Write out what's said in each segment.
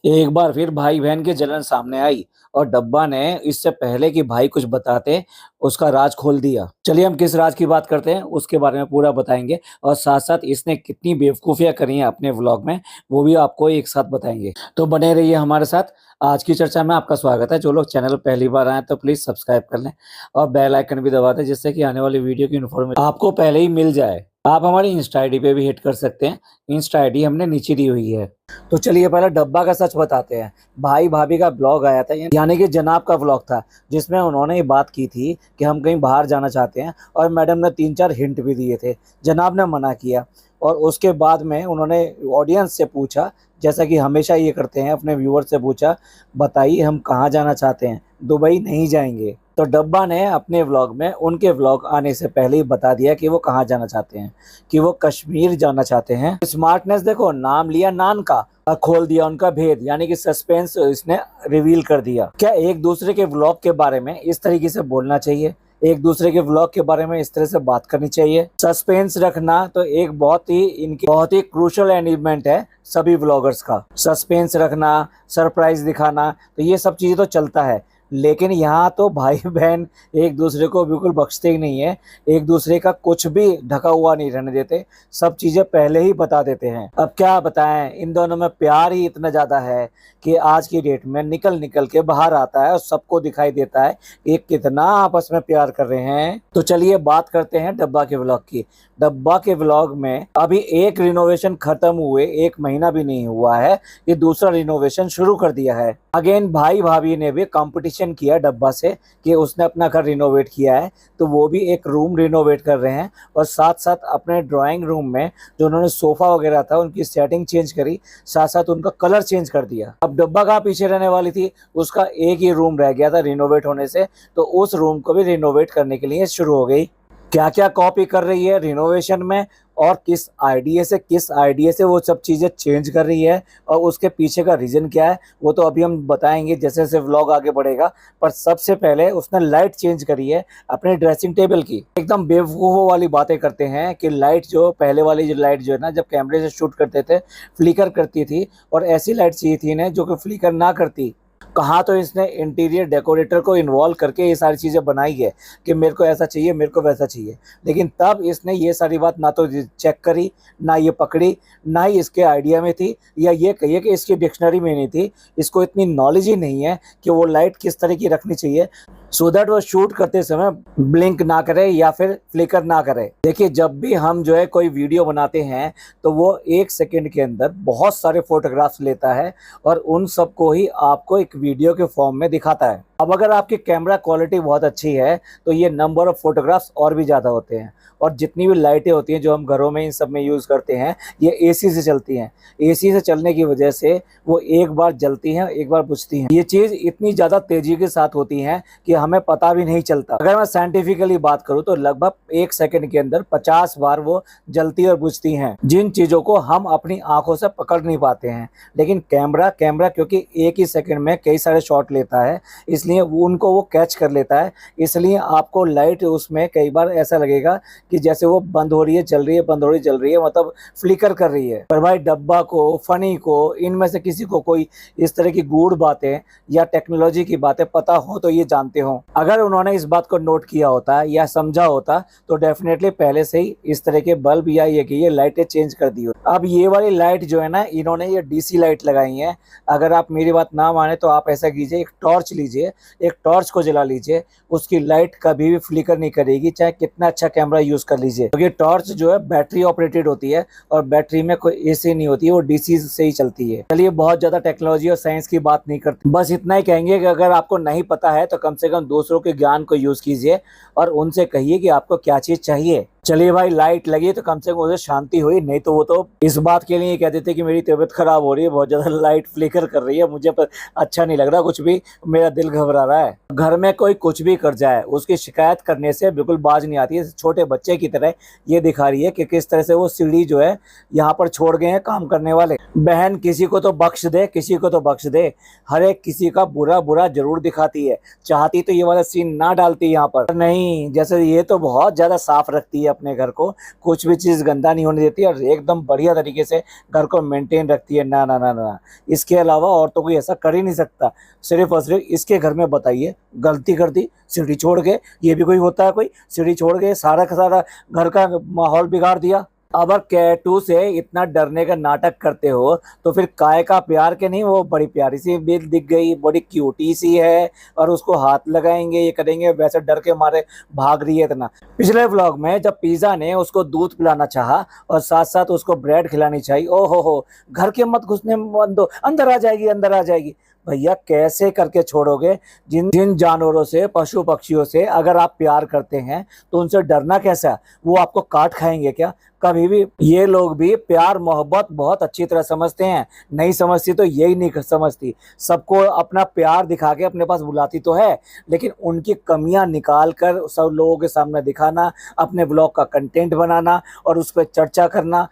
एक बार फिर भाई बहन की जलन सामने आई और डब्बा ने इससे पहले कि भाई कुछ बताते उसका राज खोल दिया। चलिए हम किस राज की बात करते हैं उसके बारे में पूरा बताएंगे और साथ साथ इसने कितनी बेवकूफियां करी हैं अपने व्लॉग में वो भी आपको एक साथ बताएंगे। तो बने रहिए हमारे साथ। आज की चर्चा में आपका स्वागत है। जो लोग चैनल पर पहली बार आए तो प्लीज सब्सक्राइब कर लें और बेल आइकन भी दबा दें जिससे कि आने वाली वीडियो की इन्फॉर्मेशन आपको पहले ही मिल जाए। आप हमारी इंस्टा आईडी पे भी हिट कर सकते हैं। इंस्टा आईडी हमने नीचे दी हुई है। तो चलिए पहले डब्बा का सच बताते हैं। भाई भाभी का ब्लॉग आया था यानी कि जनाब का ब्लॉग था जिसमें उन्होंने ये बात की थी कि हम कहीं बाहर जाना चाहते हैं और मैडम ने 3-4 हिंट भी दिए थे। जनाब ने मना किया और उसके बाद में उन्होंने ऑडियंस से पूछा, जैसा कि हमेशा ये करते हैं, अपने व्यूअर से पूछा, बताइए हम कहाँ जाना चाहते हैं। दुबई नहीं जाएंगे। तो डब्बा ने अपने व्लॉग में उनके व्लॉग आने से पहले ही बता दिया कि वो कहाँ जाना चाहते हैं, कि वो कश्मीर जाना चाहते हैं। स्मार्टनेस देखो, नाम लिया नान का और खोल दिया उनका भेद, यानी कि सस्पेंस इसने रिवील कर दिया। क्या एक दूसरे के व्लॉग के बारे में इस तरीके से बोलना चाहिए? एक दूसरे के व्लॉग के बारे में इस तरह से बात करनी चाहिए? सस्पेंस रखना तो एक बहुत ही क्रूशल एलिमेंट है सभी व्लॉगर्स का। सस्पेंस रखना, सरप्राइज दिखाना, तो ये सब चीजें तो चलता है, लेकिन यहाँ तो भाई बहन एक दूसरे को बिल्कुल बख्शते ही नहीं है। एक दूसरे का कुछ भी ढका हुआ नहीं रहने देते, सब चीजें पहले ही बता देते हैं। अब क्या बताएं, इन दोनों में प्यार ही इतना ज्यादा है कि आज की डेट में निकल निकल के बाहर आता है और सबको दिखाई देता है कि कितना आपस में प्यार कर रहे हैं। तो चलिए बात करते हैं डब्बा के व्लॉग की। डब्बा के व्लॉग में अभी एक रिनोवेशन खत्म हुए 1 महीना भी नहीं हुआ है, ये दूसरा रिनोवेशन शुरू कर दिया है। अगेन भाई भाभी ने भी कंपटीशन किया डब्बा से कि उसने अपना घर रिनोवेट किया है, तो वो भी एक रूम रिनोवेट कर रहे हैं और साथ साथ अपने ड्राइंग रूम में जो उन्होंने सोफा वगैरह था उनकी सेटिंग चेंज करी, साथ साथ उनका कलर चेंज कर दिया। अब डब्बा कहाँ पीछे रहने वाली थी, उसका एक ही रूम रह गया था रिनोवेट होने से, तो उस रूम को भी रिनोवेट करने के लिए शुरू हो गई। क्या क्या कॉपी कर रही है रिनोवेशन में और किस आइडिया से वो सब चीज़ें चेंज कर रही है और उसके पीछे का रीज़न क्या है, वो तो अभी हम बताएंगे जैसे जैसे व्लॉग आगे बढ़ेगा। पर सबसे पहले उसने लाइट चेंज करी है अपने ड्रेसिंग टेबल की। एकदम बेवकूफ़ों वाली बातें करते हैं कि लाइट जो पहले वाली जो लाइट जो है ना, जब कैमरे से शूट करते थे फ्लिकर करती थी, और ऐसी लाइट चाहिए थी ना जो कि फ्लिकर ना करती। कहाँ तो इसने इंटीरियर डेकोरेटर को इन्वॉल्व करके ये सारी चीज़ें बनाई है कि मेरे को ऐसा चाहिए, मेरे को वैसा चाहिए, लेकिन तब इसने ये सारी बात ना तो चेक करी, ना ये पकड़ी, ना ही इसके आइडिया में थी, या ये कहिए कि इसकी डिक्शनरी में नहीं थी। इसको इतनी नॉलेज ही नहीं है कि वो लाइट किस तरह की रखनी चाहिए सो दैट वो शूट करते समय ब्लिंक ना करे या फिर फ्लिकर ना करे। देखिए, जब भी हम जो है कोई वीडियो बनाते हैं तो वो 1 सेकंड के अंदर बहुत सारे फोटोग्राफ्स लेता है और उन सबको ही आपको एक वीडियो के फॉर्म में दिखाता है। अब अगर आपकी कैमरा क्वालिटी बहुत अच्छी है तो ये नंबर ऑफ फोटोग्राफ्स और भी ज़्यादा होते हैं। और जितनी भी लाइटें होती हैं जो हम घरों में इन सब में यूज़ करते हैं, ये एसी से चलती हैं। एसी से चलने की वजह से वो एक बार जलती हैं, एक बार बुझती हैं। ये चीज़ इतनी ज़्यादा तेज़ी के साथ होती हैं कि हमें पता भी नहीं चलता। अगर मैं साइंटिफिकली बात करूँ तो लगभग 1 सेकंड के अंदर 50 बार वो जलती और बुझती हैं, जिन चीज़ों को हम अपनी आंखों से पकड़ नहीं पाते हैं। लेकिन कैमरा क्योंकि 1 ही सेकंड में कई सारे शॉट लेता है, इसलिए उनको वो कैच कर लेता है। इसलिए आपको लाइट उसमें कई बार ऐसा लगेगा कि जैसे वो बंद हो रही है, चल रही है, बंद हो रही है, चल रही है, मतलब फ्लिकर कर रही है। पर भाई डब्बा को, फनी को, इनमें से किसी को कोई इस तरह की गूढ़ बातें या टेक्नोलॉजी की बातें पता हो तो ये जानते हो। अगर उन्होंने इस बात को नोट किया होता या समझा होता तो डेफिनेटली पहले से ही इस तरह के बल्ब या ये लाइटें चेंज कर दी होती। अब ये वाली लाइट जो है ना, इन्होंने ये डीसी लाइट लगाई है। अगर आप मेरी बात ना माने तो आप ऐसा कीजिए, एक टॉर्च लीजिए, एक टॉर्च को जला लीजिए, उसकी लाइट कभी भी फ्लिकर नहीं करेगी, चाहे कितना अच्छा कैमरा यूज कर लीजिए। क्योंकि टॉर्च जो है बैटरी ऑपरेटेड होती है और बैटरी में कोई एसी नहीं होती है, वो डीसी से ही चलती है। चलिए बहुत ज्यादा टेक्नोलॉजी और साइंस की बात नहीं करते, बस इतना ही कहेंगे कि अगर आपको नहीं पता है तो कम से कम दूसरों के ज्ञान को यूज कीजिए और उनसे कहिए कि आपको क्या चीज चाहिए। चलिए भाई, लाइट लगी तो कम से कम उसे शांति हुई, नहीं तो वो तो इस बात के लिए कहते थे कि मेरी तबीयत खराब हो रही है, बहुत ज्यादा लाइट फ्लिकर कर रही है, मुझे पर अच्छा नहीं लग रहा कुछ भी, मेरा दिल घबरा रहा है। घर में कोई कुछ भी कर जाए उसकी शिकायत करने से बिल्कुल बाज नहीं आती है। छोटे बच्चे की तरह ये दिखा रही है कि किस तरह से वो सीढ़ी जो है यहाँ पर छोड़ गए हैं काम करने वाले। बहन किसी को तो बख्श दे, किसी को तो बख्श दे, हर एक किसी का बुरा बुरा जरूर दिखाती है। चाहती तो ये वाला सीन ना डालती यहाँ पर, नहीं, जैसे ये तो बहुत ज्यादा साफ रखती है अपने घर को, कुछ भी चीज़ गंदा नहीं होने देती और एकदम बढ़िया तरीके से घर को मेंटेन रखती है। ना, ना, ना, ना, इसके अलावा और तो कोई ऐसा कर ही नहीं सकता। सिर्फ़ और सिर्फ़ इसके घर में बताइए, गलती कर दी, सीढ़ी छोड़ के, ये भी कोई होता है कोई? सीढ़ी छोड़ के सारा का सारा घर का माहौल बिगाड़ दिया। अगर कैटू से इतना डरने का नाटक करते हो तो फिर काय का प्यार के नहीं, वो बड़ी प्यारी सी भी दिख गई, बड़ी क्यूटी सी है और उसको हाथ लगाएंगे, ये करेंगे, वैसे डर के मारे भाग रही है इतना। पिछले व्लॉग में जब पिज़्ज़ा ने उसको दूध पिलाना चाहा और साथ साथ उसको ब्रेड खिलानी चाहिए, ओहो हो, घर के मत घुसने मत दो, अंदर आ जाएगी, अंदर आ जाएगी। भैया कैसे करके छोड़ोगे? जिन जिन जानवरों से, पशु पक्षियों से अगर आप प्यार करते हैं तो उनसे डरना कैसा? वो आपको काट खाएंगे क्या? कभी भी ये लोग भी प्यार मोहब्बत बहुत अच्छी तरह समझते हैं, नहीं समझती तो यही नहीं समझती। सबको अपना प्यार दिखा के अपने पास बुलाती तो है, लेकिन उनकी कमियां निकाल कर सब लोगों के सामने दिखाना, अपने ब्लॉग का कंटेंट बनाना और उस पर चर्चा करना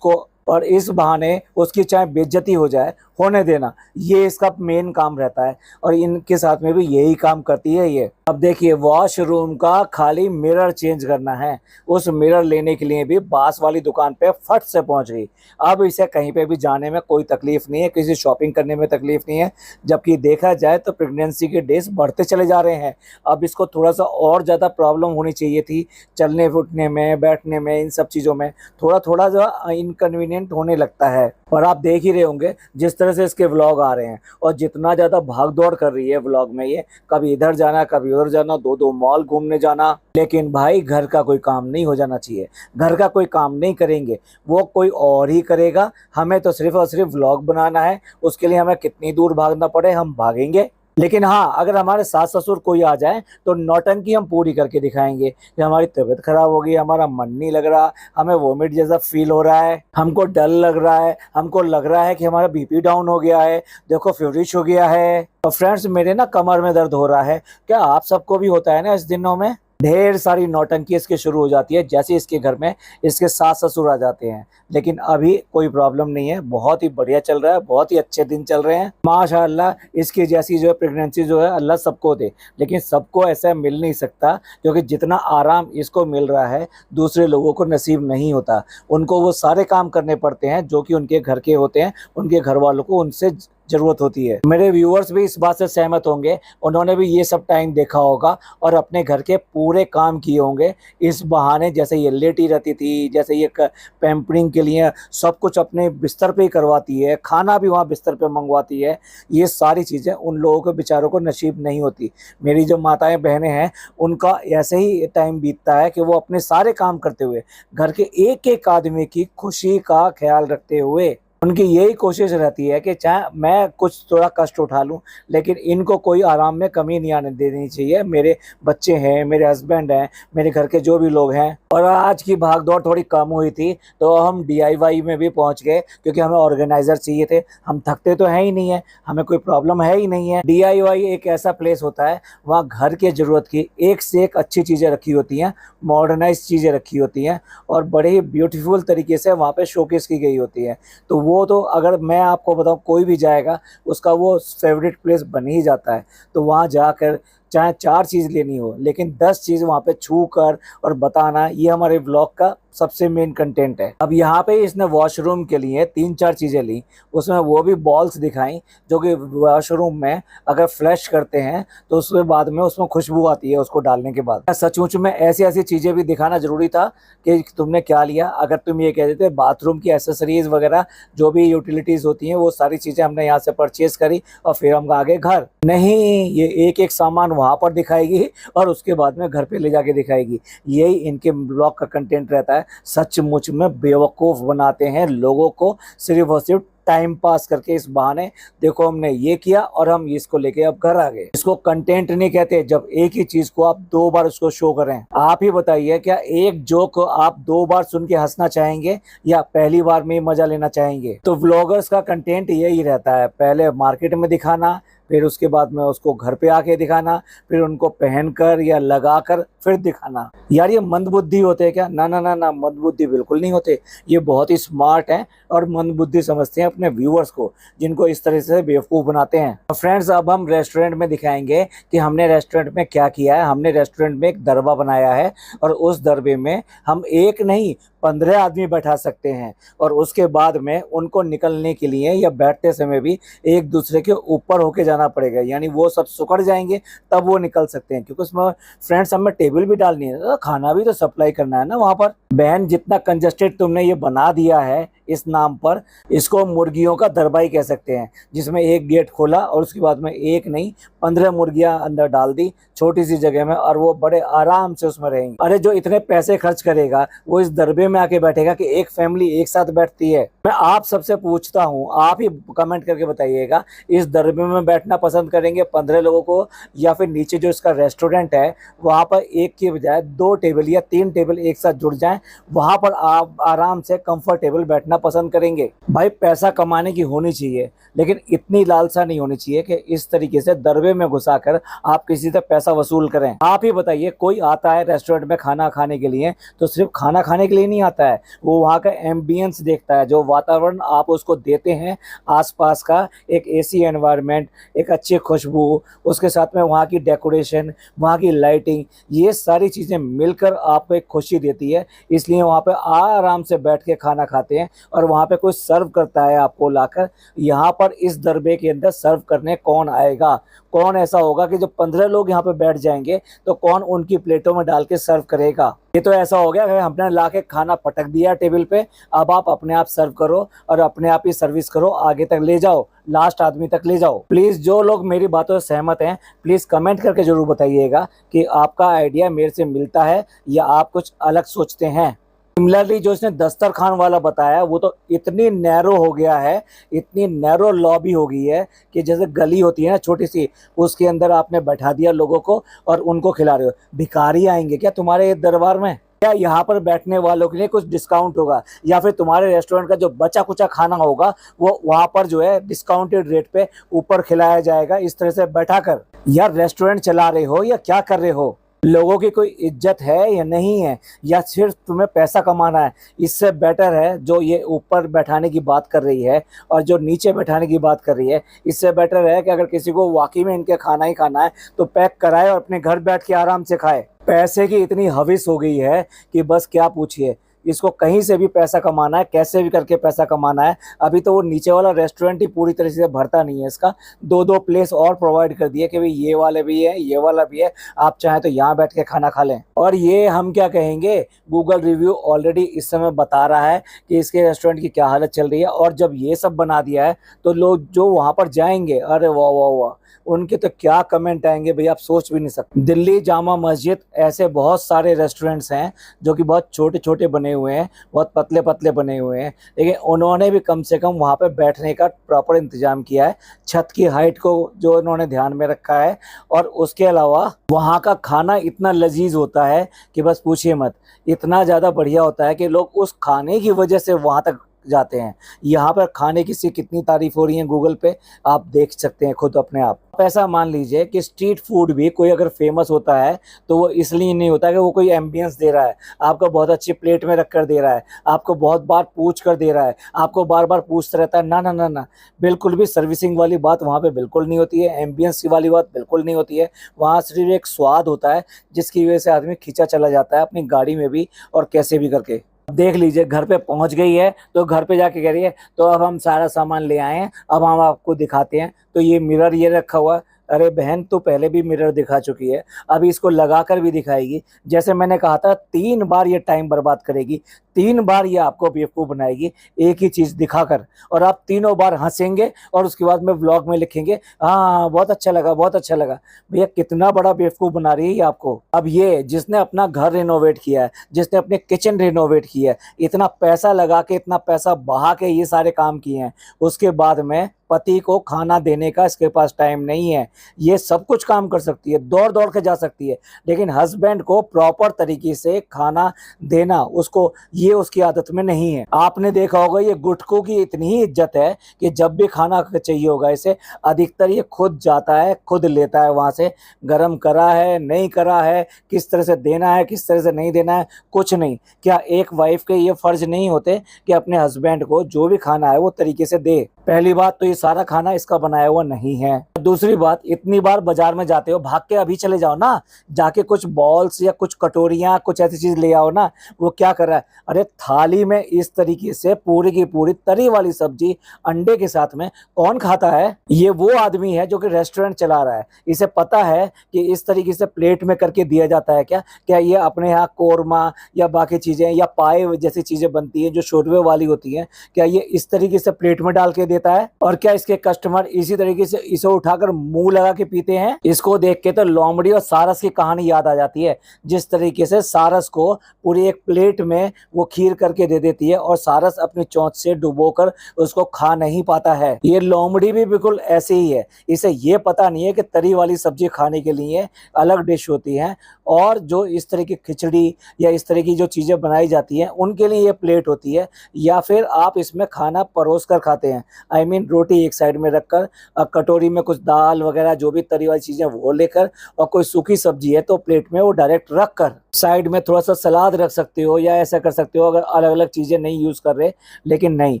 और इस बहाने उसकी चाहे बेइज्जती हो जाए, होने देना, ये इसका मेन काम रहता है और इनके साथ में भी यही काम करती है ये। अब देखिए, वॉशरूम का खाली मिरर चेंज करना है, उस मिरर लेने के लिए भी पास वाली दुकान पे फट से पहुंच गई। अब इसे कहीं पे भी जाने में कोई तकलीफ नहीं है, किसी शॉपिंग करने में तकलीफ नहीं है, जबकि देखा जाए तो प्रेगनेंसी के डेज बढ़ते चले जा रहे हैं। अब इसको थोड़ा सा और ज़्यादा प्रॉब्लम होनी चाहिए थी, चलने फिरने में, बैठने में, इन सब चीज़ों में थोड़ा थोड़ा जो इनकन्वीनियंट होने लगता है। और आप देख ही रहे होंगे जिस तरह से इसके व्लॉग आ रहे हैं और जितना ज़्यादा भाग दौड़ कर रही है व्लॉग में, ये कभी इधर जाना, कभी उधर जाना, दो दो मॉल घूमने जाना। लेकिन भाई घर का कोई काम नहीं हो जाना चाहिए, घर का कोई काम नहीं करेंगे, वो कोई और ही करेगा। हमें तो सिर्फ और सिर्फ व्लॉग बनाना है, उसके लिए हमें कितनी दूर भागना पड़े हम भागेंगे। लेकिन हाँ, अगर हमारे सास ससुर कोई आ जाए तो नौटंकी हम पूरी करके दिखाएंगे कि हमारी तबीयत खराब हो गई, हमारा मन नहीं लग रहा, हमें वोमिट जैसा फील हो रहा है, हमको डर लग रहा है, हमको लग रहा है कि हमारा बीपी डाउन हो गया है, देखो फेवरिश हो गया है। और फ्रेंड्स, मेरे ना कमर में दर्द हो रहा है, क्या आप सबको भी होता है ना इस दिनों में? ढेर सारी नौटंकी इसके शुरू हो जाती है जैसे इसके घर में इसके सास ससुर आ जाते हैं। लेकिन अभी कोई प्रॉब्लम नहीं है, बहुत ही बढ़िया चल रहा है, बहुत ही अच्छे दिन चल रहे हैं माशाअल्लाह। इसकी जैसी जो है प्रेगनेंसी जो है अल्लाह सबको दे, लेकिन सबको ऐसा मिल नहीं सकता, क्योंकि जितना आराम इसको मिल रहा है दूसरे लोगों को नसीब नहीं होता। उनको वो सारे काम करने पड़ते हैं जो कि उनके घर के होते हैं, उनके घर वालों को उनसे जरूरत होती है। मेरे व्यूअर्स भी इस बात से सहमत होंगे, उन्होंने भी ये सब टाइम देखा होगा और अपने घर के पूरे काम किए होंगे इस बहाने। जैसे ये लेटी रहती थी, जैसे ये पैम्परिंग के लिए सब कुछ अपने बिस्तर पे ही करवाती है, खाना भी वहाँ बिस्तर पे मंगवाती है, ये सारी चीज़ें उन लोगों के बेचारों को नसीब नहीं होती। मेरी जो माताएं बहनें हैं उनका ऐसे ही टाइम बीतता है कि वो अपने सारे काम करते हुए, घर के एक एक आदमी की खुशी का ख्याल रखते हुए, उनकी यही कोशिश रहती है कि चाहे मैं कुछ थोड़ा कष्ट उठा लूं, लेकिन इनको कोई आराम में कमी नहीं आने देनी चाहिए। मेरे बच्चे हैं, मेरे हस्बैंड हैं, मेरे घर के जो भी लोग हैं। और आज की भागदौड़ थोड़ी कम हुई थी तो हम DIY में भी पहुंच गए, क्योंकि हमें ऑर्गेनाइजर चाहिए थे। हम थकते तो हैं ही नहीं है, हमें कोई प्रॉब्लम है ही नहीं है। DIY एक ऐसा प्लेस होता है, वहाँ घर के ज़रूरत की एक से एक अच्छी चीज़ें रखी होती हैं, मॉडर्नाइज चीज़ें रखी होती हैं और बड़े ही ब्यूटीफुल तरीके से वहाँ पे शोकेस की गई होती है। तो वो तो अगर मैं आपको बताऊं, कोई भी जाएगा उसका वो फेवरेट प्लेस बन ही जाता है। तो वहाँ जाकर चाहे 4 चीज़ लेनी हो, लेकिन 10 चीज़ वहाँ पे छू कर और बताना, ये हमारे व्लॉग का सबसे मेन कंटेंट है। अब यहाँ पे इसने वॉशरूम के लिए 3-4 चीज़ें ली, उसमें वो भी बॉल्स दिखाई जो कि वॉशरूम में अगर फ्लैश करते हैं तो उसके बाद में उसमें खुशबू आती है उसको डालने के बाद। सचमुच में ऐसी ऐसी चीज़ें भी दिखाना ज़रूरी था कि तुमने क्या लिया। अगर तुम ये कह देते बाथरूम की एसेसरीज़ वगैरह जो भी यूटिलिटीज़ होती हैं वो सारी चीज़ें हमने यहाँ से परचेज़ करी और फिर हम आगे घर, नहीं, ये एक एक सामान वहाँ पर दिखाएगी और उसके बाद में घर पे ले जाके दिखाएगी। यही इनके ब्लॉग का कंटेंट रहता है। सचमुच में बेवकूफ़ बनाते हैं लोगों को, सिर्फ और सिर्फ टाइम पास करके। इस बहाने देखो हमने ये किया और हम इसको लेके अब घर आ गए। इसको कंटेंट नहीं कहते जब एक ही चीज को आप 2 बार उसको शो करें। आप ही बताइए, क्या एक जोक आप 2 बार सुन के हंसना चाहेंगे या पहली बार में ही मजा लेना चाहेंगे? तो व्लॉगर्स का कंटेंट यही रहता है, पहले मार्केट में दिखाना, फिर उसके बाद में उसको घर पे आके दिखाना, फिर उनको पहनकर या लगाकर फिर दिखाना। यार ये मंदबुद्धि होते हैं क्या? ना ना ना ना, मंदबुद्धि बिल्कुल नहीं होते। ये बहुत ही स्मार्ट हैं और मंदबुद्धि समझते हैं अपने व्यूअर्स को, जिनको इस तरह से बेवकूफ बनाते हैं। फ्रेंड्स, अब हम रेस्टोरेंट में दिखाएंगे कि हमने रेस्टोरेंट में क्या किया है। हमने रेस्टोरेंट में एक दरबा बनाया है और उस दरबे में हम एक नहीं 15 आदमी बैठा सकते हैं, और उसके बाद में उनको निकलने के लिए या बैठते समय भी एक दूसरे के ऊपर होके जाना पड़ेगा, यानी वो सब सुकड़ जाएंगे तब वो निकल सकते हैं, क्योंकि उसमें फ्रेंड्स हमें टेबल भी डालनी है, तो खाना भी तो सप्लाई करना है ना वहाँ पर। बहन, जितना कंजस्टेड तुमने ये बना दिया है इस नाम पर, इसको मुर्गियों का दरबा ही कह सकते हैं, जिसमें एक गेट खोला और उसके बाद में एक नहीं 15 मुर्गियां अंदर डाल दी छोटी सी जगह में, और वो बड़े आराम से उसमें रहेंगी। अरे जो इतने पैसे खर्च करेगा वो इस दरबे में आके बैठेगा कि एक फैमिली एक साथ बैठती है? मैं आप सबसे पूछता हूँ, आप ही कमेंट करके बताइएगा, इस दरबे में बैठना पसंद करेंगे 15 लोगों को, या फिर नीचे जो इसका रेस्टोरेंट है वहाँ पर एक की बजाय 2 टेबल या 3 टेबल एक साथ जुड़ जाएं, वहाँ पर आप आराम से कंफर्टेबल बैठना पसंद करेंगे? भाई पैसा कमाने की होनी चाहिए, लेकिन इतनी लालसा नहीं होनी चाहिए कि इस तरीके से दरबे में घुसाकर आप किसी से पैसा वसूल करें। आप ही बताइए, कोई आता है रेस्टोरेंट में खाना खाने के लिए तो सिर्फ खाना खाने के लिए नहीं आता है, वो वहाँ का एम्बियंस देखता है, जो वातावरण आप उसको देते हैं आसपास का, एक एसी एनवायरनमेंट, एक अच्छी खुशबू, उसके साथ में वहाँ की डेकोरेशन, वहाँ की लाइटिंग, ये सारी चीज़ें मिलकर आपको एक खुशी देती है। इसलिए वहाँ पे आराम से बैठ के खाना खाते हैं, और वहाँ पे कोई सर्व करता है आपको लाकर। यहाँ पर इस दरबे के अंदर सर्व करने कौन आएगा? कौन ऐसा होगा कि जब 15 लोग यहाँ पे बैठ जाएंगे तो कौन उनकी प्लेटों में डाल के सर्व करेगा? ये तो ऐसा हो गया कि हमने ला के खाना पटक दिया टेबल पे, अब आप अपने आप सर्व करो और अपने आप ही सर्विस करो, आगे तक ले जाओ, लास्ट आदमी तक ले जाओ। प्लीज जो लोग मेरी बातों से सहमत हैं प्लीज कमेंट करके जरूर बताइएगा कि आपका आइडिया मेरे से मिलता है या आप कुछ अलग सोचते हैं। सिमिलरली जो इसने दस्तरखान वाला बताया वो तो इतनी नैरो हो गया है, इतनी नैरो लॉबी हो गई है कि जैसे गली होती है ना छोटी सी, उसके अंदर आपने बैठा दिया लोगों को और उनको खिला रहे हो। भिखारी आएंगे क्या तुम्हारे दरबार में? क्या यहाँ पर बैठने वालों के लिए कुछ डिस्काउंट होगा, या फिर तुम्हारे रेस्टोरेंट का जो बचा कुचा खाना होगा वो वहाँ पर जो है डिस्काउंटेड रेट पे ऊपर खिलाया जाएगा इस तरह से बैठा कर? यार रेस्टोरेंट चला रहे हो या क्या कर रहे हो? लोगों की कोई इज्जत है या नहीं है, या सिर्फ तुम्हें पैसा कमाना है? इससे बेटर है जो ये ऊपर बैठाने की बात कर रही है और जो नीचे बैठाने की बात कर रही है, इससे बेटर है कि अगर किसी को वाकई में इनके खाना ही खाना है तो पैक कराए और अपने घर बैठ के आराम से खाए। पैसे की इतनी हविस हो गई है कि बस क्या पूछिए। इसको कहीं से भी पैसा कमाना है, कैसे भी करके पैसा कमाना है। अभी तो वो नीचे वाला रेस्टोरेंट ही पूरी तरह से भरता नहीं है, इसका 2-2 प्लेस और प्रोवाइड कर दिए कि भाई ये वाले भी है, ये वाला भी है, आप चाहें तो यहाँ बैठ के खाना खा लें। और ये हम क्या कहेंगे, गूगल रिव्यू ऑलरेडी इस समय बता रहा है कि इसके रेस्टोरेंट की क्या हालत चल रही है। और जब ये सब बना दिया है तो लोग जो वहाँ पर जाएंगे, अरे वाह वाह वाह, उनके तो क्या कमेंट आएंगे भाई, आप सोच भी नहीं सकते। दिल्ली जामा मस्जिद, ऐसे बहुत सारे रेस्टोरेंट्स हैं जो कि बहुत छोटे छोटे बने हुए हैं, बहुत पतले पतले बने हुए हैं, लेकिन उन्होंने भी कम से कम वहाँ पे बैठने का प्रॉपर इंतजाम किया है। छत की हाइट को जो उन्होंने ध्यान में रखा है, और उसके अलावा वहाँ का खाना इतना लजीज होता है कि बस पूछिए मत। इतना ज़्यादा बढ़िया होता है कि लोग उस खाने की वजह से वहाँ तक जाते हैं। यहाँ पर खाने की सी कितनी तारीफ हो रही है गूगल पे, आप देख सकते हैं खुद अपने आप। ऐसा मान लीजिए कि स्ट्रीट फूड भी कोई अगर फेमस होता है तो वो इसलिए नहीं होता कि वो कोई एम्बियंस दे रहा है, आपको बहुत अच्छी प्लेट में रख कर दे रहा है, आपको बहुत बार पूछ कर दे रहा है, आपको बार बार पूछता रहता है। ना ना ना ना, बिल्कुल भी सर्विसिंग वाली बात वहाँ पे बिल्कुल नहीं होती है, एम्बियंस वाली बात बिल्कुल नहीं होती है। वहाँ सिर्फ एक स्वाद होता है जिसकी वजह से आदमी खींचा चला जाता है अपनी गाड़ी में भी और कैसे भी करके। देख लीजिए घर पे पहुंच गई है तो घर पे जाके कह रही है तो अब हम सारा सामान ले आए हैं, अब हम आपको दिखाते हैं। तो ये मिरर ये रखा हुआ, अरे बहन तो पहले भी मिरर दिखा चुकी है, अभी इसको लगाकर भी दिखाएगी। जैसे मैंने कहा था 3 बार ये टाइम बर्बाद करेगी, 3 बार ये आपको बेवकूफ़ बनाएगी एक ही चीज़ दिखाकर, और आप तीनों बार हंसेंगे और उसके बाद में व्लॉग में लिखेंगे हाँ बहुत अच्छा लगा, बहुत अच्छा लगा। भैया कितना बड़ा बेवकूफ़ बना रही है ये आपको। अब ये जिसने अपना घर रिनोवेट किया है, जिसने अपने किचन रिनोवेट किया है, इतना पैसा लगा के, इतना पैसा बहा के ये सारे काम किए हैं, उसके बाद में पति को खाना देने का इसके पास टाइम नहीं है। ये सब कुछ काम कर सकती है, दौड़ दौड़ के जा सकती है, लेकिन हस्बैंड को प्रॉपर तरीके से खाना देना उसको, ये उसकी आदत में नहीं है। आपने देखा होगा ये गुटखों की इतनी ही इज्जत है कि जब भी खाना चाहिए होगा इसे, अधिकतर ये खुद जाता है, खुद लेता है वहां से, गरम करा है नहीं करा है, किस तरह से देना है किस तरह से नहीं देना है, कुछ नहीं। क्या एक वाइफ के ये फर्ज नहीं होते कि अपने हस्बैंड को जो भी खाना है वो तरीके से दे? पहली बात तो ये सारा खाना इसका बनाया हुआ नहीं है। दूसरी बात, इतनी बार बाजार में जाते हो, भाग के अभी चले जाओ ना, जाके कुछ बॉल्स या कुछ कटोरियां कुछ ऐसी चीज ले आओ ना। वो क्या कर रहा है, अरे थाली में इस तरीके से पूरी की पूरी तरी वाली सब्जी अंडे के साथ में कौन खाता है? ये वो आदमी है जो कि रेस्टोरेंट चला रहा है, इसे पता है कि इस तरीके से प्लेट में करके दिया जाता है। क्या ये अपने यहाँ कोरमा या बाकी चीजें या पाए जैसी चीजें बनती है जो शोरबे वाली होती है, क्या ये इस तरीके से प्लेट में डाल के देता है? और क्या इसके कस्टमर इसी तरीके से इसे उठाकर मुंह लगा के पीते हैं? इसको देख के तो लोमड़ी और सारस की कहानी याद आ जाती है। जिस तरीके से सारस को पूरी एक प्लेट में वो खीर करके दे देती है और सारस अपनी चोंच से डुबोकर उसको खा नहीं पाता है, ये लोमड़ी भी बिल्कुल ऐसे ही है। इसे ये पता नहीं है कि तरी वाली सब्जी खाने के लिए अलग डिश होती है और जो इस तरह की खिचड़ी या इस तरह की जो चीजें बनाई जाती हैं उनके लिए ये प्लेट होती है, या फिर आप इसमें खाना परोस कर खाते हैं। आई मीन रोटी एक साइड में रखकर, कटोरी में कुछ दाल वगैरह जो भी तरी वाली चीजें वो लेकर, और कोई सूखी सब्जी है तो प्लेट में वो डायरेक्ट रख कर, साइड में थोड़ा सा सलाद रख सकते हो या ऐसा कर सकते हो अगर अलग अलग चीजें नहीं यूज कर रहे। लेकिन नहीं,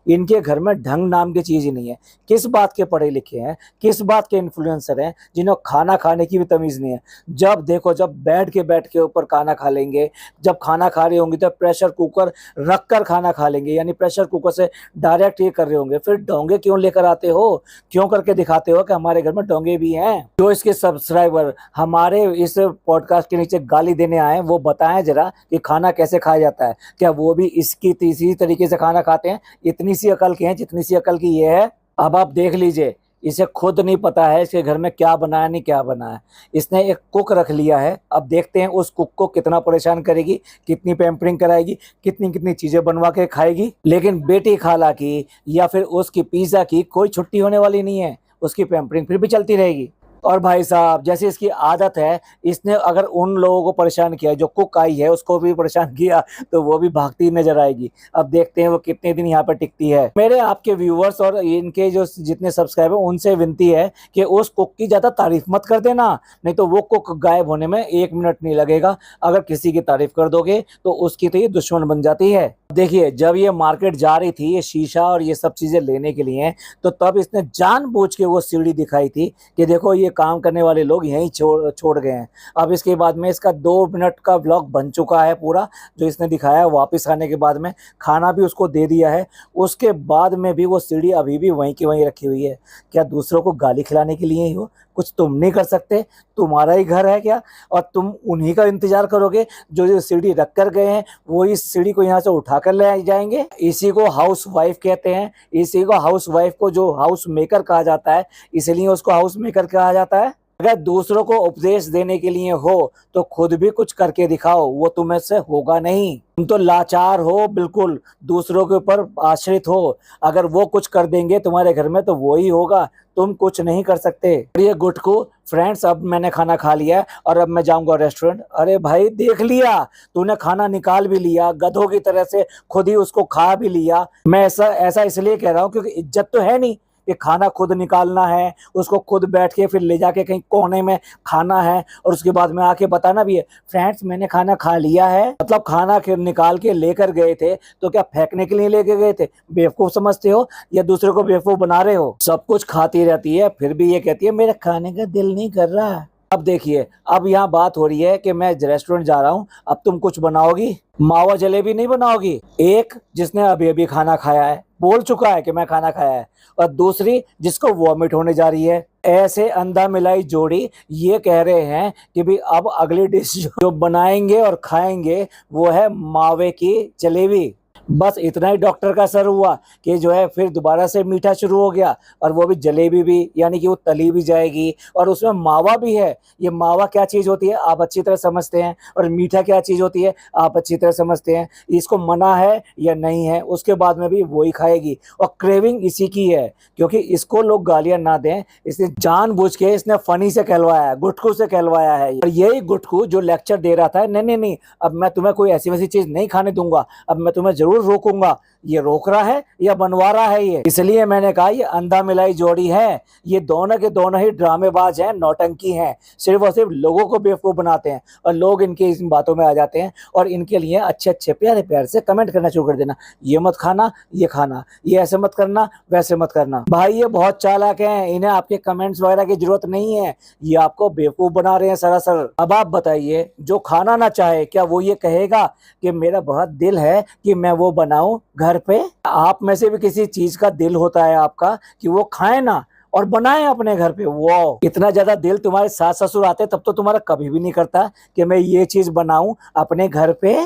इनके घर में ढंग नाम की चीज ही नहीं है। किस बात के पढ़े लिखे हैं, किस बात के इन्फ्लुएंसर हैं जिन्हें खाना खाने की भी तमीज नहीं है? जब देखो जब बैठ के ऊपर खाना खा लेंगे, जब खाना खा रहे होंगे तो प्रेशर कुकर रख कर खाना खा लेंगे, यानी प्रेशर कुकर से डायरेक्ट ये कर रहे होंगे। फिर डोंगे क्यों लेकर आते हो, क्यों करके दिखाते हो कि हमारे घर में डोंगे भी हैं? जो इसके सब्सक्राइबर हमारे इस पॉडकास्ट के नीचे गाली देने आए वो बताएं जरा कि खाना कैसे खाया जाता है। क्या वो भी इसकी तीसरी तरीके से खाना खाते हैं? इतनी सी अकल के हैं जितनी सी अकल की ये है। अब आप देख लीजिए, इसे खुद नहीं पता है इसके घर में क्या बना है नहीं क्या बना है। इसने एक कुक रख लिया है, अब देखते हैं उस कुक को कितना परेशान करेगी, कितनी पैम्परिंग कराएगी, कितनी कितनी चीजें बनवा के खाएगी। लेकिन बेटी खाला की या फिर उसकी पिज्जा की कोई छुट्टी होने वाली नहीं है, उसकी पैम्परिंग फिर भी चलती रहेगी। और भाई साहब जैसे इसकी आदत है, इसने अगर उन लोगों को परेशान किया, जो कुक आई है उसको भी परेशान किया, तो वो भी भागती नजर आएगी। अब देखते हैं वो कितने दिन यहाँ पर टिकती है। मेरे आपके व्यूअर्स और इनके जो जितने सब्सक्राइबर उनसे विनती है कि उस कुक की ज्यादा तारीफ मत कर देना, नहीं तो वो कुक गायब होने में 1 मिनट नहीं लगेगा। अगर किसी की तारीफ कर दोगे तो उसकी तो ये दुश्मन बन जाती है। देखिए जब ये मार्केट जा रही थी ये शीशा और ये सब चीजें लेने के लिए, तो तब इसने जानबूझ के वो सीढ़ी दिखाई थी कि देखो ये काम करने वाले लोग यहीं छोड़ गए हैं। अब इसके बाद में इसका 2 मिनट का व्लॉग बन चुका है पूरा, जो इसने दिखाया। वापस आने के बाद में खाना भी उसको दे दिया है, उसके बाद में भी वो सीढ़ी अभी भी वहीं की वहीं रखी हुई है। क्या दूसरों को गाली खिलाने के लिए ही हो? कुछ तुम नहीं कर सकते? तुम्हारा ही घर है क्या? और तुम उन्हीं का इंतजार करोगे जो सीढ़ी रख कर गए हैं, वो इस सीढ़ी को यहाँ से उठा कर ले जाएंगे? इसी को हाउस वाइफ कहते हैं। इसी को हाउस वाइफ को जो हाउस मेकर कहा जाता है, इसलिए उसको हाउस मेकर कहा जाता है। अगर दूसरों को उपदेश देने के लिए हो तो खुद भी कुछ करके दिखाओ, वो तुम्हें से होगा नहीं। तुम तो लाचार हो, बिल्कुल दूसरों के ऊपर आश्रित हो। अगर वो कुछ कर देंगे तुम्हारे घर में तो वो ही होगा, तुम कुछ नहीं कर सकते। ये गुटकू फ्रेंड्स, अब मैंने खाना खा लिया और अब मैं जाऊंगा रेस्टोरेंट। अरे भाई देख लिया, तूने खाना निकाल भी लिया, गधों की तरह से खुद ही उसको खा भी लिया। मैं ऐसा इसलिए कह रहा हूँ क्योंकि इज्जत तो है नहीं कि खाना खुद निकालना है, उसको खुद बैठ के फिर ले जाके कहीं कोने में खाना है और उसके बाद में आके बताना भी है फ्रेंड्स मैंने खाना खा लिया है। मतलब खाना निकाल के लेकर गए थे तो क्या फेंकने के लिए लेके गए थे? बेवकूफ समझते हो या दूसरे को बेवकूफ बना रहे हो? सब कुछ खाती रहती है फिर भी ये कहती है मेरा खाने का दिल नहीं कर रहा। अब देखिए, अब यहाँ बात हो रही है कि मैं रेस्टोरेंट जा रहा हूँ, अब तुम कुछ बनाओगी? मावा जलेबी नहीं बनाओगी? एक जिसने अभी अभी खाना खाया है, बोल चुका है कि मैं खाना खाया है, और दूसरी जिसको वॉमिट होने जा रही है। ऐसे अंधा मिलाई जोड़ी ये कह रहे हैं कि भी अब अगली डिश जो बनाएंगे और खाएंगे वो है मावे की जलेबी। बस इतना ही डॉक्टर का असर हुआ कि जो है फिर दोबारा से मीठा शुरू हो गया, और वो भी जलेबी भी, यानी कि वो तली भी जाएगी और उसमें मावा भी है। ये मावा क्या चीज होती है आप अच्छी तरह समझते हैं, और मीठा क्या चीज होती है आप अच्छी तरह समझते हैं। इसको मना है या नहीं है, उसके बाद में भी वही खाएगी, और क्रेविंग इसी की है। क्योंकि इसको लोग गालियां ना दें, इसने जानबूझ के इसने फनी से कहलवाया है, गुटकू से कहलवाया है। और यही गुटकू जो लेक्चर दे रहा था, नहीं नहीं नहीं, अब मैं तुम्हें कोई ऐसी वैसी चीज नहीं खाने दूंगा, अब मैं तुम्हें जरूर रोकूंगा। ये रोक रहा है या बनवा रहा है ये? इसलिए मैंने कहा ये अंधा मिलाई जोड़ी है। ये दोनों के दोनों ही ड्रामेबाज हैं, नौटंकी हैं, सिर्फ और सिर्फ लोगों को बेवकूफ बनाते हैं, और लोग इनकी इन बातों में आ जाते हैं, और इनके लिए अच्छे अच्छे प्यारे प्यार से कमेंट करना शुरू कर देना, ये मत खाना, ये खाना, ये ऐसे मत करना, वैसे मत करना। भाई ये बहुत चालाक हैं, इन्हें आपके कमेंट्स वगैरह की जरूरत नहीं है, ये आपको बेवकूफ बना रहे हैं सरासर। अब आप बताइए, जो खाना ना चाहे क्या वो ये कहेगा कि मेरा बहुत दिल है कि मैं वो बनाऊं घर पे? आप में से भी किसी चीज का दिल होता है आपका कि वो खाए ना और बनाए अपने घर पे? वो इतना ज्यादा दिल तुम्हारे सास ससुर आते तब तो तुम्हारा कभी भी नहीं करता कि मैं ये चीज बनाऊं अपने घर पे।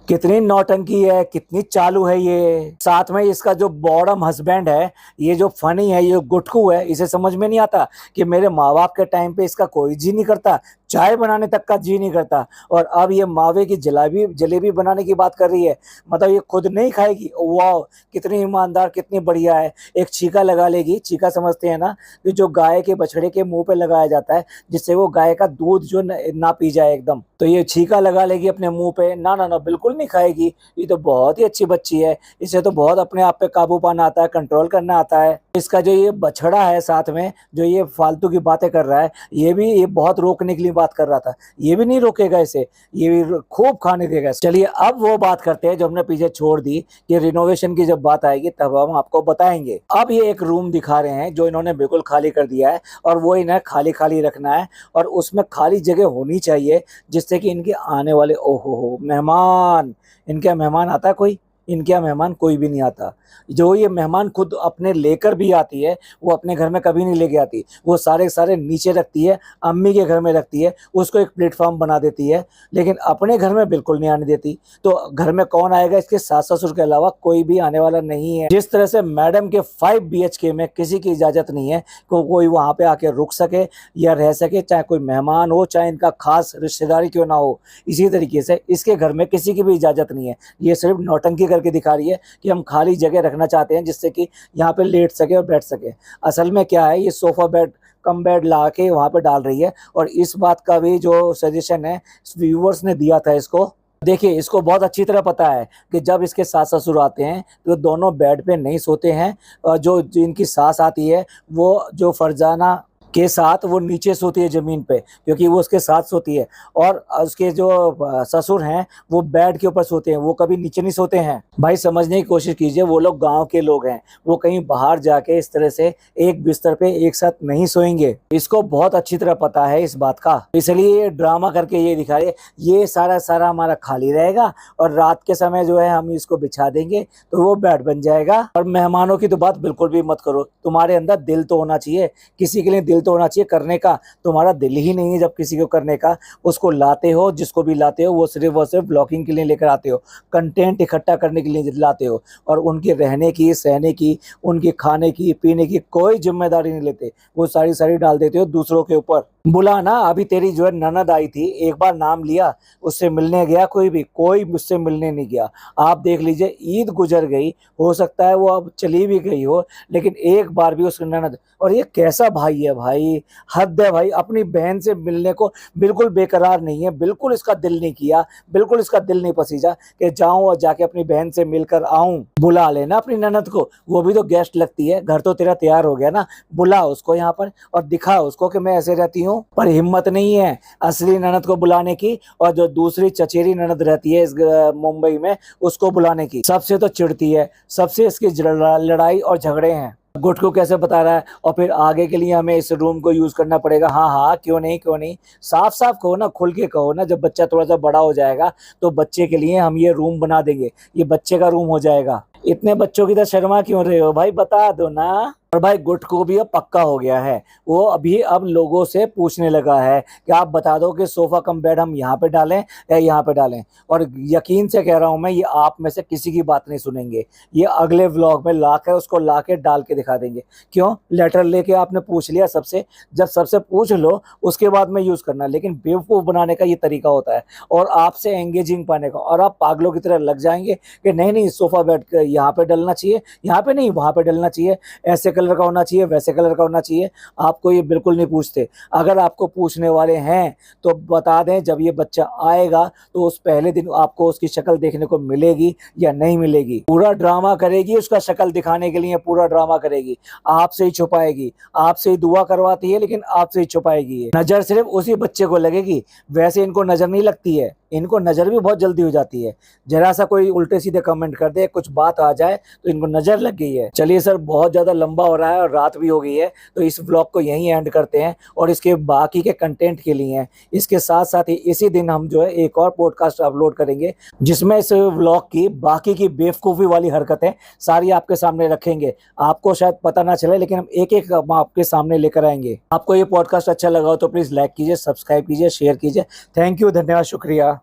कितनी नौटंकी है, कितनी चालू है ये। साथ में इसका जो बॉडम हस्बैंड है, ये जो फनी है, ये गुटकू है, इसे समझ में नहीं आता कि मेरे माँ बाप के टाइम पे इसका कोई जी नहीं करता, चाय बनाने तक का जी नहीं करता, और अब ये मावे की जलेबी जलेबी बनाने की बात कर रही है। मतलब ये खुद नहीं खाएगी? वाह, कितनी ईमानदार, कितनी बढ़िया है। एक छीका लगा लेगी, छीका समझते हैं ना, कि जो गाय के बछड़े के मुंह पे लगाया जाता है जिससे वो गाय का दूध जो ना पी जाए एकदम, तो ये छीका लगा लेगी अपने मुंह पे। ना ना ना, बिल्कुल नहीं खाएगी। ये तो बहुत ही अच्छी बच्ची है, इसे तो बहुत अपने आप पे काबू पाना आता है, कंट्रोल करना आता है। इसका जो ये बछड़ा है साथ में, जो ये फालतू की बातें कर रहा है, ये बहुत रोकने के लिए बात कर रहा था, ये भी नहीं रोकेगा इसे, ये भी खूब खाने देगा। चलिए अब वो बात करते हैं जो हमने पीछे छोड़ दी, कि रिनोवेशन की जब बात आएगी तब हम आपको बताएंगे। अब ये एक रूम दिखा रहे हैं जो इन्होंने बिल्कुल खाली कर दिया है, और वो इन्हें खाली खाली रखना है, और उसमें खाली जगह होनी चाहिए जिससे कि इनके आने वाले ओहो हो मेहमान, इनके मेहमान आता है कोई? इनके यहाँ मेहमान कोई भी नहीं आता। जो ये मेहमान खुद अपने लेकर भी आती है, वो अपने घर में कभी नहीं लेके आती, वो सारे सारे नीचे रखती है, अम्मी के घर में रखती है, उसको एक प्लेटफॉर्म बना देती है, लेकिन अपने घर में बिल्कुल नहीं आने देती। तो घर में कौन आएगा? इसके सास ससुर के अलावा कोई भी आने वाला नहीं है। जिस तरह से मैडम के 5 BHK में किसी की इजाजत नहीं है कि कोई वहां पे आके रुक सके या रह सके, चाहे कोई मेहमान हो, चाहे इनका खास रिश्तेदारी क्यों ना हो, इसी तरीके से इसके घर में किसी की भी इजाजत नहीं है। ये सिर्फ नौटंकी करके दिखा रही है कि हम खाली जगह रखना चाहते हैं जिससे कि यहाँ पे लेट सके और बैठ सके। असल में क्या है, ये सोफा बेड कम बेड ला के वहां पे डाल रही है, और इस बात का भी जो सजेशन है व्यूवर्स ने दिया था इसको। देखिए, इसको बहुत अच्छी तरह पता है कि जब इसके सास ससुर आते हैं तो दोनों बेड पे नहीं सोते हैं, और जो इनकी सास आती है वो जो फरजाना के साथ वो नीचे सोती है जमीन पे, क्योंकि वो उसके साथ सोती है, और उसके जो ससुर हैं वो बेड के ऊपर सोते हैं, वो कभी नीचे नहीं सोते हैं। भाई समझने की कोशिश कीजिए, वो लोग गांव के लोग हैं, वो कहीं बाहर जाके इस तरह से एक बिस्तर पे एक साथ नहीं सोएंगे। इसको बहुत अच्छी तरह पता है इस बात का, इसलिए ये ड्रामा करके ये दिखा रहे, ये सारा सारा हमारा खाली रहेगा, और रात के समय जो है हम इसको बिछा देंगे तो वो बेड बन जाएगा। और मेहमानों की तो बात बिल्कुल भी मत करो, तुम्हारे अंदर दिल तो होना चाहिए, किसी के लिए दिल तो होना चाहिए करने का। तुम्हारा दिल ही नहीं है जब किसी को करने का, उसको लाते हो, जिसको भी लाते हो वो सिर्फ और सिर्फ ब्लॉगिंग के लिए लेकर आते हो, कंटेंट इकट्ठा करने के लिए लाते हो, और उनके रहने की, सहने की, उनके खाने की, पीने की कोई जिम्मेदारी नहीं लेते, वो सारी सारी डाल देते हो दूसरों के ऊपर। बुलाना, अभी तेरी जो है ननद आई थी, एक बार नाम लिया, उससे मिलने गया कोई भी? कोई मुझसे मिलने नहीं गया। आप देख लीजिए, ईद गुजर गई, हो सकता है वो अब चली भी गई हो, लेकिन एक बार भी उसकी ननद, और ये कैसा भाई है भाई, हद है भाई, अपनी बहन से मिलने को बिल्कुल बेकरार नहीं है, बिल्कुल इसका दिल नहीं किया, बिल्कुल इसका दिल नहीं पसीजा कि जाऊं और जाके अपनी बहन से मिलकर आऊं। बुला लेना अपनी ननद को, वो भी तो गेस्ट लगती है, घर तो तेरा तैयार हो गया ना, बुला उसको यहाँ पर और दिखा उसको कि मैं ऐसे रहती हूँ। पर हिम्मत नहीं है असली ननद को बुलाने की, और जो दूसरी चचेरी ननद रहती है इस मुंबई में, उसको बुलाने की। सबसे तो चिढ़ती है, सबसे इसकी लड़ाई और झगड़े हैं। गुटकू कैसे बता रहा है, और फिर आगे के लिए हमें इस रूम को यूज करना पड़ेगा। हाँ हाँ, क्यों नहीं क्यों नहीं, साफ साफ कहो ना, खुल के कहो ना, जब बच्चा थोड़ा सा बड़ा हो जाएगा तो बच्चे के लिए हम ये रूम बना देंगे, ये बच्चे का रूम हो जाएगा। इतने बच्चों की तरह शर्मा क्यों रहे हो भाई, बता दो ना। और भाई गुट को भी अब पक्का हो गया है। वो अभी अब लोगों से पूछने लगा है कि आप बता दो कि सोफा कम बेड हम यहाँ पे डालें या यहाँ पे डालें। और यकीन से कह रहा हूं मैं, ये आप में से किसी की बात नहीं सुनेंगे। ये अगले व्लॉग में लाकर उसको लाके डाल के दिखा देंगे। क्यों? लेटर लेके आपने पूछ लिया सबसे, जब सबसे पूछ लो उसके बाद में यूज करना। लेकिन बेवकूफ बनाने का ये तरीका होता है और आपसे एंगेजिंग पाने का, और आप पागलों की तरह लग जाएंगे कि नहीं नहीं सोफा बेड यहाँ पे डलना चाहिए, यहाँ पे नहीं वहां पे डलना चाहिए, ऐसे कलर का होना चाहिए, वैसे कलर का होना चाहिए। आपको ये बिल्कुल नहीं पूछते। अगर आपको पूछने वाले हैं तो बता दें, जब ये बच्चा आएगा तो उस पहले दिन आपको उसकी शक्ल देखने को मिलेगी या नहीं मिलेगी। पूरा ड्रामा करेगी, उसका शक्ल दिखाने के लिए पूरा ड्रामा करेगी, आपसे ही छुपाएगी। आपसे ही दुआ करवाती है लेकिन आपसे ही छुपाएगी। नजर सिर्फ उसी बच्चे को लगेगी, वैसे इनको नजर नहीं लगती है। इनको नजर भी बहुत जल्दी हो जाती है। जरा सा कोई उल्टे सीधे कमेंट कर दे, कुछ बात आ जाए तो इनको नजर लग गई है। चलिए सर, बहुत ज्यादा लंबा हो रहा है और रात भी हो गई है, तो इस व्लॉग को यहीं एंड करते हैं। और इसके बाकी के कंटेंट के लिए इसके साथ साथ ही इसी दिन हम जो है एक और पॉडकास्ट अपलोड करेंगे, जिसमें इस व्लॉग की बाकी की बेवकूफ़ी वाली हरकतें सारी आपके सामने रखेंगे। आपको शायद पता ना चले लेकिन हम एक एक आपके सामने लेकर आएंगे। आपको ये पॉडकास्ट अच्छा लगा हो तो प्लीज़ लाइक कीजिए, सब्सक्राइब कीजिए, शेयर कीजिए। थैंक यू, धन्यवाद, शुक्रिया।